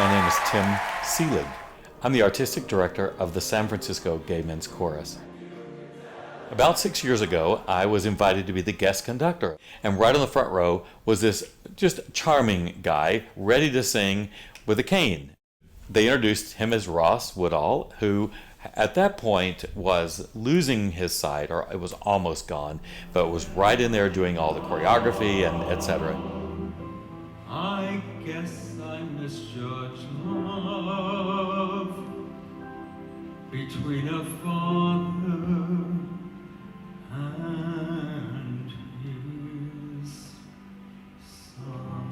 My name is Tim Seelig. I'm the artistic director of the San Francisco Gay Men's Chorus. About 6 years ago, I was invited to be the guest conductor, and right on the front row was this just charming guy ready to sing with a cane. They introduced him as Ross Woodall, who at that point was losing his sight, or it was almost gone, but was right in there doing all the choreography and etc. I guess I misjudged love between a father and his son.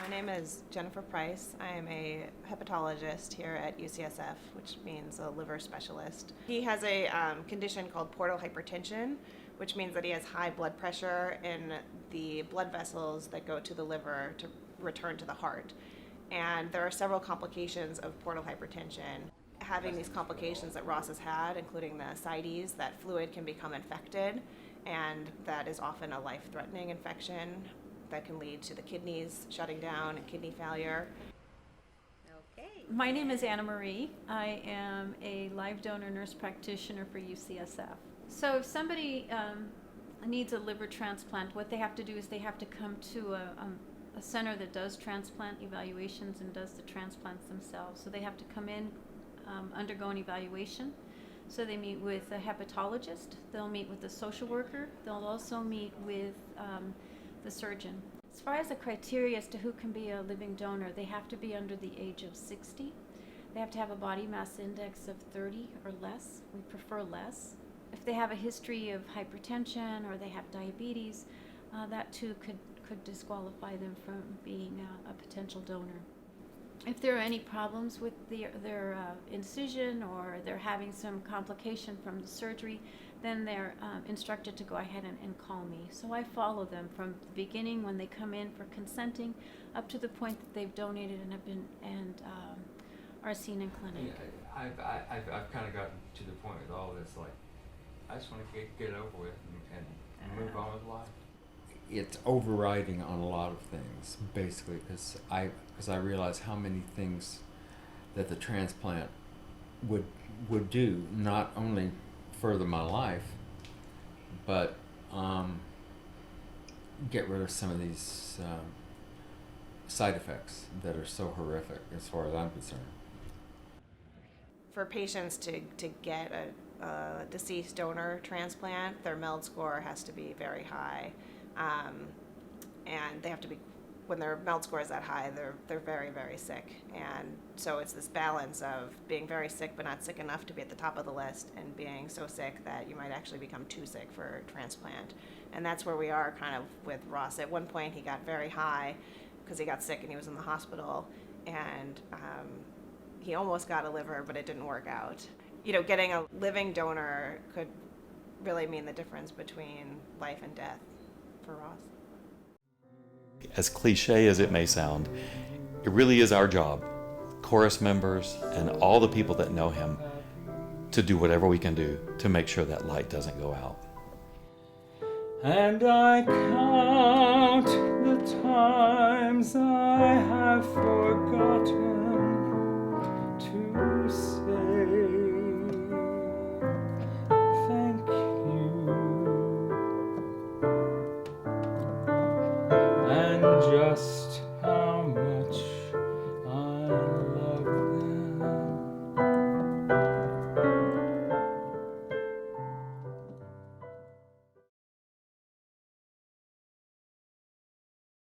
My name is Jennifer Price. I am a hepatologist here at UCSF, which means a liver specialist. He has a condition called portal hypertension, which means that he has high blood pressure in the blood vessels that go to the liver to return to the heart. And there are several complications of portal hypertension. Having these complications that Ross has had, including the ascites, that fluid can become infected, and that is often a life-threatening infection that can lead to the kidneys shutting down and kidney failure. My name is Anna Marie. I am a live donor nurse practitioner for UCSF. So if somebody needs a liver transplant, what they have to do is they have to come to a center that does transplant evaluations and does the transplants themselves. So they have to come in, undergo an evaluation. So they meet with a hepatologist, they'll meet with a social worker, they'll also meet with the surgeon. As far as the criteria as to who can be a living donor, they have to be under the age of 60. They have to have a body mass index of 30 or less. We prefer less. If they have a history of hypertension or they have diabetes, that too could disqualify them from being a potential donor. If there are any problems with their incision or they're having some complication from the surgery, then they're instructed to go ahead and call me. So I follow them from the beginning when they come in for consenting up to the point that they've donated and have been are seen in clinic. Yeah, I've kind of gotten to the point with all this, like, I just want to get it over with and move on with life. It's overriding on a lot of things, basically, because I realize how many things that the transplant would do, not only further my life, but get rid of some of these side effects that are so horrific as far as I'm concerned. For patients to get a deceased donor transplant, their MELD score has to be very high. And they have to be, when their MELD score is that high, they're very, very sick. And so it's this balance of being very sick but not sick enough to be at the top of the list, and being so sick that you might actually become too sick for transplant. And that's where we are kind of with Ross. At one point he got very high because he got sick and he was in the hospital, and he almost got a liver, but it didn't work out. You know, getting a living donor could really mean the difference between life and death for Ross. As cliche as it may sound, it really is our job, chorus members and all the people that know him, to do whatever we can do to make sure that light doesn't go out. And I count the times I have forgotten